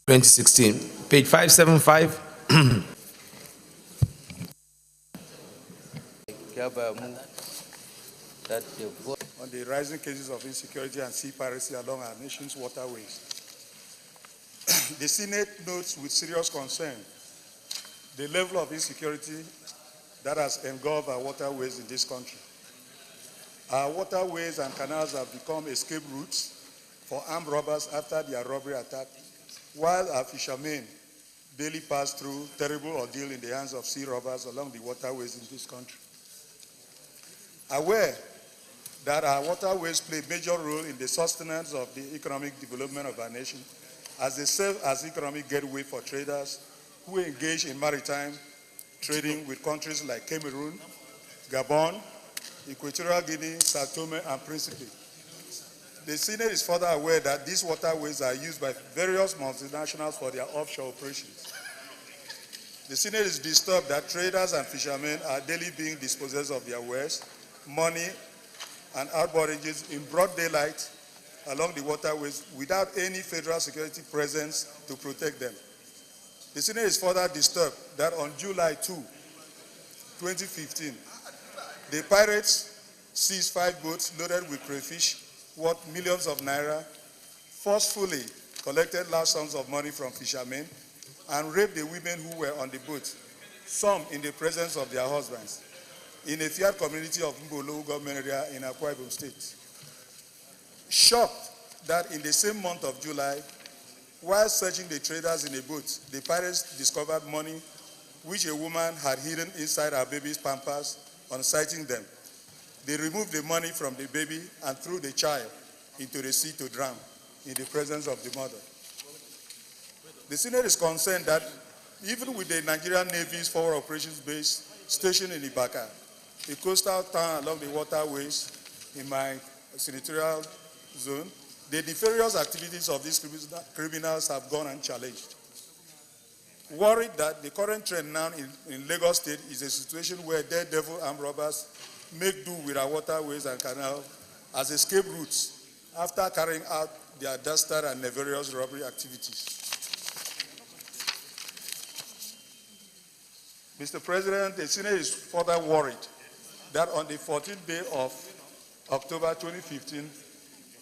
2016. Page 575. On the rising cases of insecurity and sea piracy along our nation's waterways. The Senate notes with serious concern the level of insecurity that has engulfed our waterways in this country. Our waterways and canals have become escape routes for armed robbers after their robbery attack, while our fishermen daily pass through terrible ordeal in the hands of sea robbers along the waterways in this country. Aware that our waterways play a major role in the sustenance of the economic development of our nation, as they serve as economic gateway for traders who engage in maritime trading with countries like Cameroon, Gabon, Equatorial Guinea, Sao Tome, and Principe. The Senate is further aware that these waterways are used by various multinationals for their offshore operations. The Senate is disturbed that traders and fishermen are daily being dispossessed of their wares, money, and outboardages in broad daylight along the waterways without any federal security presence to protect them. The Senate is further disturbed that on July 2, 2015, the pirates seized 5 boats loaded with crayfish worth millions of naira, forcefully collected large sums of money from fishermen, and raped the women who were on the boat, some in the presence of their husbands, in a Fiat community of Mbolo government area in Akwa Ibom State. Shocked that in the same month of July, while searching the traders in a boat, the pirates discovered money which a woman had hidden inside her baby's pampers. On sighting them, they removed the money from the baby and threw the child into the sea to drown in the presence of the mother. The Senate is concerned that even with the Nigerian Navy's forward operations base stationed in Ibaka, a coastal town along the waterways in my senatorial zone, the nefarious activities of these criminals have gone unchallenged. Worried that the current trend now in Lagos State is a situation where daredevil armed robbers make do with our waterways and canals as escape routes after carrying out their dastard and nefarious robbery activities. Mr. President, the Senate is further worried that on the 14th day of October 2015,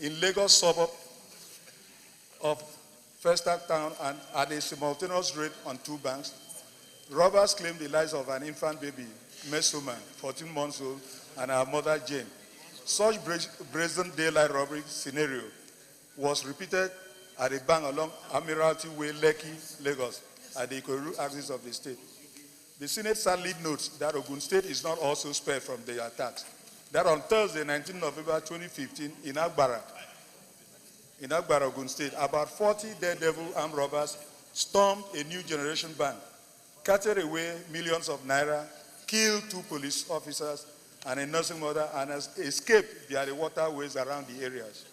in Lagos suburb of Festac Town and at a simultaneous raid on 2 banks, robbers claimed the lives of an infant baby, Mesoma, 14 months old, and her mother, Jane. Such brazen daylight robbery scenario was repeated at a bank along Admiralty Way, Lekki, Lagos, at the Ikoru axis of the state. The Senate sadly notes that Ogun State is not also spared from the attacks. That on Thursday, 19 November 2015, in Agbara, Ogun State, about 40 daredevil armed robbers stormed a new generation bank, carted away millions of naira, killed 2 police officers and a nursing mother, and has escaped via the waterways around the areas.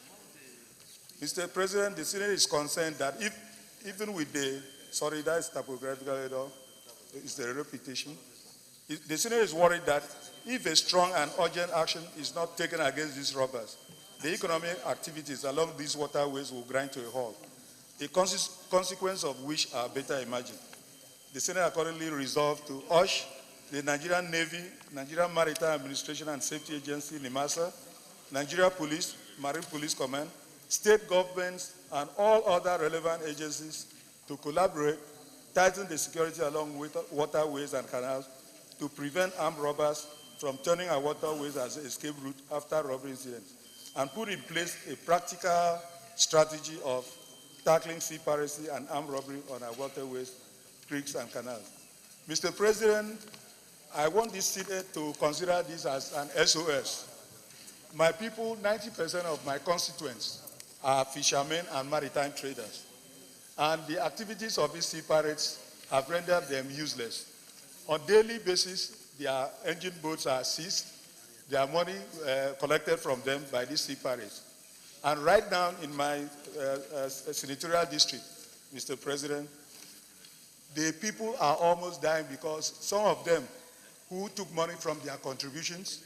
Mr. President, the Senate is concerned that even with the, sorry, that is typographical error, it's the repetition. The Senate is worried that if a strong and urgent action is not taken against these robbers, the economic activities along these waterways will grind to a halt, a consequence of which are better imagined. The Senate accordingly resolved to urge the Nigerian Navy, Nigerian Maritime Administration and Safety Agency, NIMASA, Nigeria Police, Marine Police Command, state governments, and all other relevant agencies to collaborate, tighten the security along waterways and canals to prevent armed robbers from turning our waterways as an escape route after robbery incidents, and put in place a practical strategy of tackling sea piracy and armed robbery on our waterways, creeks, and canals. Mr. President, I want this Senate to consider this as an SOS. My people, 90% of my constituents are fishermen and maritime traders, and the activities of these sea pirates have rendered them useless. On a daily basis, their engine boats are seized, their money collected from them by these sea pirates. And right now in my senatorial district, Mr. President, the people are almost dying because some of them who took money from their contributions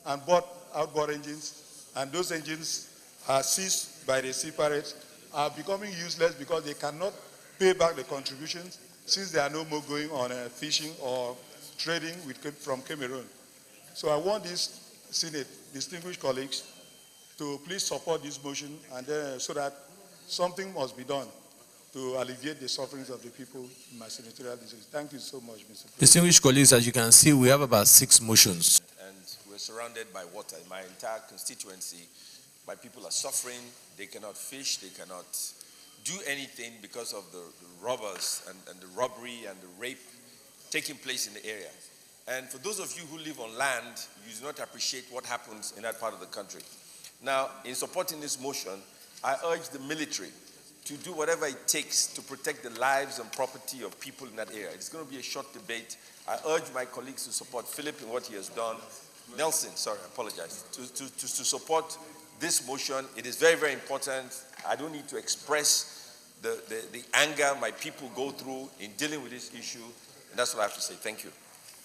and bought outboard engines, and those engines are seized by the sea pirates, are becoming useless because they cannot pay back the contributions since there are no more going on fishing or trading from Cameroon. So I want this Senate, distinguished colleagues, to please support this motion and so that something must be done to alleviate the sufferings of the people in my senatorial district. Thank you so much, Mr. President. Distinguished colleagues, as you can see, we have about 6 motions. And we're surrounded by water. In my entire constituency, my people are suffering. They cannot fish. They cannot do anything because of the robbers and the robbery and the rape taking place in the area. And for those of you who live on land, you do not appreciate what happens in that part of the country. Now, in supporting this motion, I urge the military to do whatever it takes to protect the lives and property of people in that area. It's going to be a short debate. I urge my colleagues to support Philip in what he has done. Nelson, sorry, I apologize. To support this motion. It is very, very important. I don't need to express the anger my people go through in dealing with this issue. And that's what I have to say. Thank you.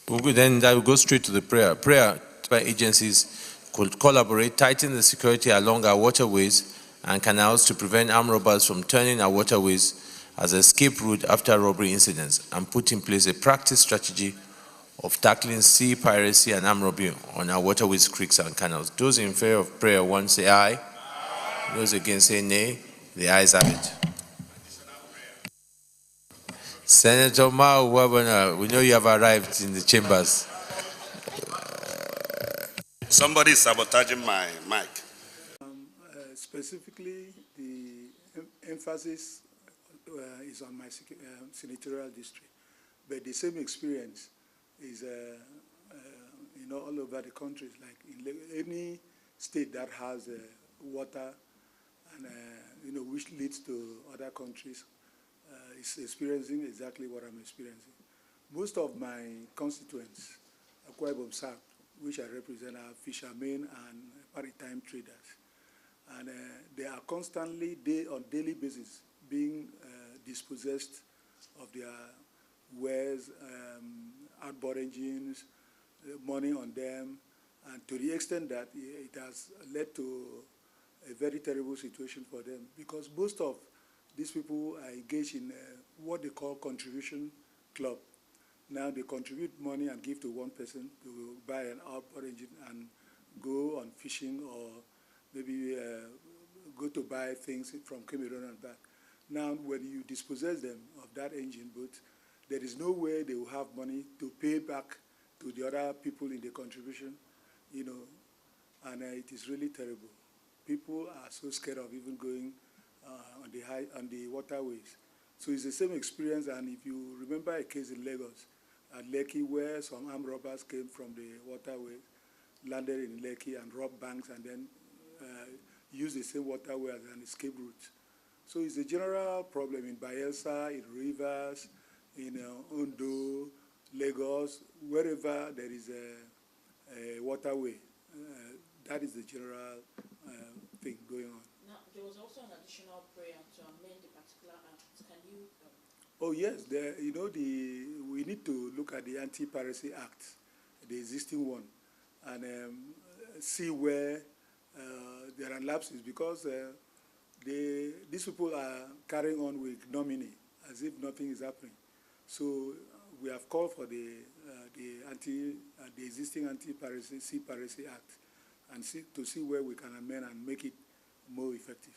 Well, then I will go straight to the prayer. Prayer by agencies could collaborate, tighten the security along our waterways and canals to prevent armed robbers from turning our waterways as an escape route after robbery incidents, and put in place a practice strategy of tackling sea piracy and armed robbery on our waterways, creeks, and canals. Those in favor of prayer 1 say aye. Aye. Those against say nay. The ayes have it. Senator Mao Wabana, we know you have arrived in the chambers. Somebody is sabotaging my mic. Specifically, the emphasis is on my senatorial district, but the same experience is all over the country. Like in any state that has water and which leads to other countries, is experiencing exactly what I'm experiencing. Most of my constituents, Akwa Ibom South, which I represent, are fishermen and maritime traders. And they are constantly, on daily basis, being dispossessed of their wares, outboard engines, money on them, and to the extent that it has led to a very terrible situation for them, because most of these people are engaged in what they call contribution club. Now they contribute money and give to one person to buy an outboard engine and go on fishing, or maybe go to buy things from Cameroon and back. Now, when you dispossess them of that engine boat, there is no way they will have money to pay back to the other people in the contribution, and it is really terrible. People are so scared of even going on the waterways. So it's the same experience, and if you remember a case in Lagos, at Lekki, where some armed robbers came from the waterway, landed in Lekki and robbed banks, and then used the same waterway as an escape route. So it's a general problem in Bayelsa, in Rivers, in Ondo, Lagos, wherever there is a waterway. That is the general thing going on. Now, there was also an additional prayer to amend the particular act. Can you? Oh yes, we need to look at the Anti-Piracy Act, the existing one, and see where there are lapses, because these people are carrying on with ignominy as if nothing is happening. So we have called for the existing Anti-Piracy Act, and to see where we can amend and make it more effective.